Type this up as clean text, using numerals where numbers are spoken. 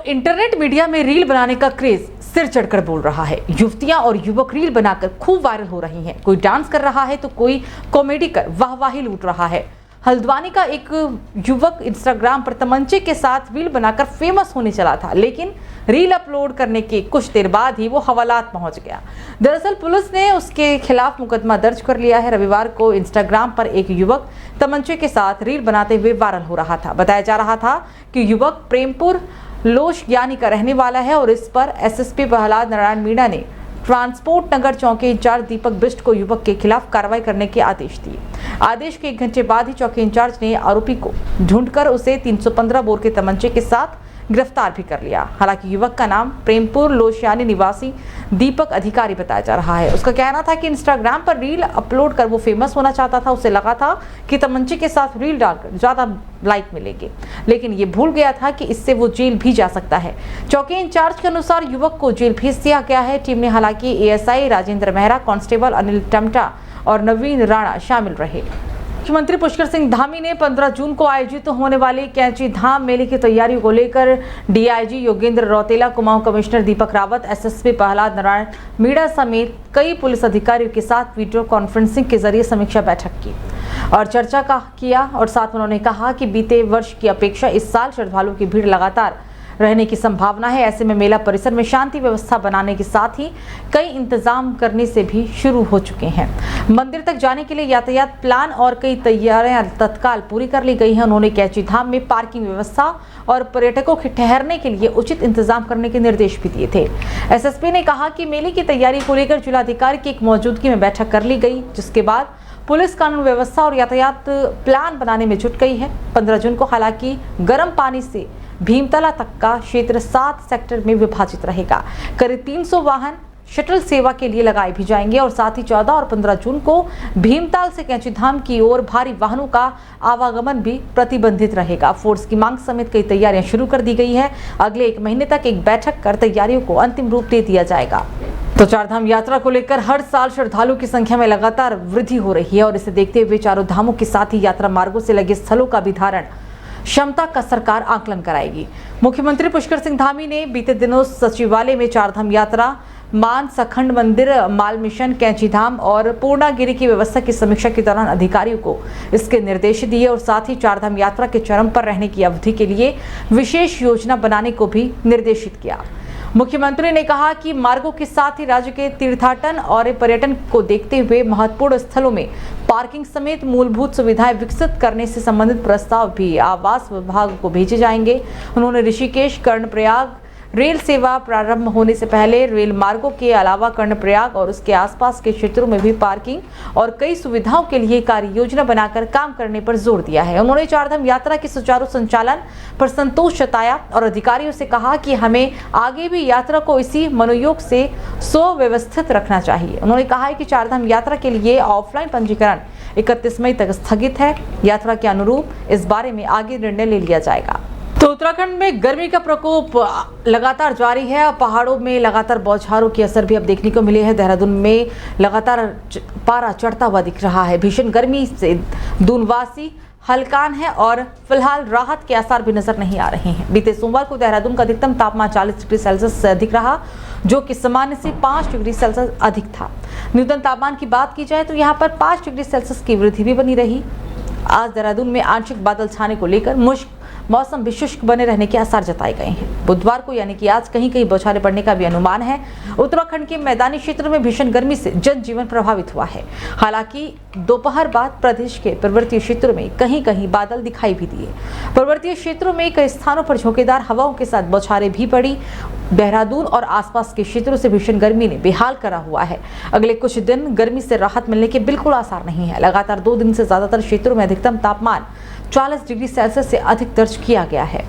Internet media में reel बनाने का क्रेज सिर चढ़कर बोल रहा है। युवतियां और युवक रील बनाकर खूब वायरल हो रही हैं। कोई डांस कर रहा है तो कोई कॉमेडी कर वाहवाही लूट रहा है। हल्द्वानी का एक युवक इंस्टाग्राम पर तमंचे के साथ रील बनाकर फेमस होने चला था, लेकिन रील अपलोड करने के कुछ देर बाद ही वो हवालात पहुंच गया। दरअसल पुलिस ने उसके खिलाफ मुकदमा दर्ज कर लिया है। रविवार को इंस्टाग्राम पर एक युवक तमंचे के साथ रील बनाते हुए वायरल हो रहा था। बताया जा रहा था कि युवक प्रेमपुर लोशज्ञानी का रहने वाला है और इस पर एसएसपी प्रहलाद नारायण मीणा ने ट्रांसपोर्ट नगर चौकी इंचार्ज दीपक बिष्ट को युवक के खिलाफ कार्रवाई करने के आदेश दिए। आदेश के 1 घंटे बाद ही चौकी इंचार्ज ने आरोपी को ढूंढकर उसे 315 बोर के तमंचे के साथ गिरफ्तार भी कर लिया। हालांकि युवक का नाम प्रेमपुर लोशज्ञानी निवासी दीपक अधिकारी बताया जा रहा है। उसका कहना था कि इंस्टाग्राम पर रील अपलोड कर वो फेमस होना चाहता था। उसे लगा था कि तमंचे के साथ रील डालकर ज्यादा लाइक मिलेंगे, लेकिन ये भूल गया था कि इससे वो जेल भी जा सकता है। चौकी इंचार्ज के अनुसार युवक को जेल भेज दिया गया है। टीम में हालांकि एएसआई राजेंद्र मेहरा, कांस्टेबल अनिल टमटा और नवीन राणा शामिल रहे। मुख्यमंत्री पुष्कर सिंह धामी ने 15 जून को आयोजित होने वाले कैंची धाम मेले की तैयारियों को लेकर DIG Yogendra Rautela, Kumaon commissioner Deepak Rawat, SSP Prahlad Narayan Meena समेत कई पुलिस अधिकारियों के साथ वीडियो कॉन्फ्रेंसिंग के जरिए समीक्षा बैठक की और चर्चा किया। और साथ उन्होंने कहा कि बीते वर्ष की अपेक्षा इस साल श्रद्धालुओं की भीड़ लगातार रहने की संभावना है। ऐसे में मेला परिसर में शांति व्यवस्था बनाने के साथ ही कई इंतजाम करने से भी शुरू हो चुके हैं। मंदिर तक जाने के लिए यातायात प्लान और कई तैयारियां तत्काल पूरी कर ली गई हैं। उन्होंने कैंची धाम में पार्किंग व्यवस्था और पर्यटकों के ठहरने के लिए उचित इंतजाम करने के निर्देश भी दिए थे। एसएसपी ने कहा कि मेले की तैयारी को लेकर जिलाधिकारी की एक मौजूदगी में बैठक कर ली गई, जिसके बाद पुलिस कानून व्यवस्था और यातायात प्लान बनाने में जुट गई है। 15 जून को हालांकि गर्म पानी से भीमतला तक का क्षेत्र 7 सेक्टर में विभाजित रहेगा। करीब 300 वाहन शटल सेवा के लिए लगाए भी जाएंगे और साथ ही 14 और 15 जून को भीमताल से कैंची धाम की ओर भारी वाहनों का आवागमन भी प्रतिबंधित रहेगा। फोर्स की मांग समेत कई तैयारियां शुरू कर दी गई है। अगले 1 महीने तक एक बैठक कर तैयारियों को अंतिम रूप दे दिया जाएगा। तो चारधाम यात्रा को लेकर हर साल श्रद्धालुओं की संख्या में लगातार वृद्धि हो रही है और इसे देखते हुए चारों धामों के साथ ही यात्रा मार्गों से लगे स्थलों का भी धारण क्षमता का सरकार आकलन कराएगी। मुख्यमंत्री पुष्कर सिंह धामी ने बीते दिनों सचिवालय में चारधाम यात्रा, मान सखंड मंदिर, माल मिशन, कैंची धाम और पूर्णागिरी की व्यवस्था की समीक्षा के दौरान अधिकारियों को इसके निर्देश दिए और साथ ही चारधाम यात्रा के चरम पर रहने की अवधि के लिए विशेष योजना बनाने को भी निर्देशित किया। मुख्यमंत्री ने कहा कि मार्गों के साथ ही राज्य के तीर्थाटन और पर्यटन को देखते हुए महत्वपूर्ण स्थलों में पार्किंग समेत मूलभूत सुविधाएं विकसित करने से संबंधित प्रस्ताव भी आवास विभाग को भेजे जाएंगे। उन्होंने ऋषिकेश, कर्णप्रयाग रेल सेवा प्रारंभ होने से पहले रेल मार्गों के अलावा कर्णप्रयाग और उसके आसपास के क्षेत्रों में भी पार्किंग और कई सुविधाओं के लिए कार्य योजना बनाकर काम करने पर जोर दिया है। उन्होंने चारधाम यात्रा के सुचारू संचालन पर संतोष जताया और अधिकारियों से कहा कि हमें आगे भी यात्रा को इसी मनोयोग से सुव्यवस्थित रखना चाहिए। उन्होंने कहा है कि चारधाम यात्रा के लिए ऑफलाइन पंजीकरण 31 मई तक स्थगित है। यात्रा के अनुरूप इस बारे में आगे निर्णय ले लिया जाएगा। तो उत्तराखंड में गर्मी का प्रकोप लगातार जारी है। पहाड़ों में लगातार बौछारों की असर भी अब देखने को मिली है। देहरादून में लगातार पारा चढ़ता हुआ दिख रहा है। भीषण गर्मी से दूनवासी हलकान है और फिलहाल राहत के आसार भी नजर नहीं आ रहे हैं। बीते सोमवार को देहरादून का अधिकतम तापमान 40 डिग्री सेल्सियस से अधिक रहा, जो कि सामान्य से 5 डिग्री सेल्सियस अधिक था। न्यूनतम तापमान की बात की जाए तो यहाँ पर 5 डिग्री सेल्सियस की वृद्धि भी बनी रही। आज देहरादून में आंशिक बादल छाने को लेकर मौसम भी शुष्क बने रहने के आसार जताए गए हैं। बुधवार को यानी कि आज कहीं कहीं बौछारें पड़ने का भी अनुमान है। उत्तराखंड के मैदानी क्षेत्रों में भीषण गर्मी से जनजीवन प्रभावित हुआ है। हालांकि दोपहर बाद प्रदेश के पर्वतीय क्षेत्रों में कहीं कहीं बादल दिखाई भी दिए। पर्वतीय क्षेत्रों में कई स्थानों पर झोंकेदार हवाओं के साथ बौछारें भी पड़ी। देहरादून और आसपास के क्षेत्रों से भीषण गर्मी ने बेहाल करा हुआ है। अगले कुछ दिन गर्मी से राहत मिलने के बिल्कुल आसार नहीं है। लगातार 2 दिन से ज्यादातर क्षेत्रों में अधिकतम तापमान 40 डिग्री सेल्सियस से अधिक दर्ज किया गया है।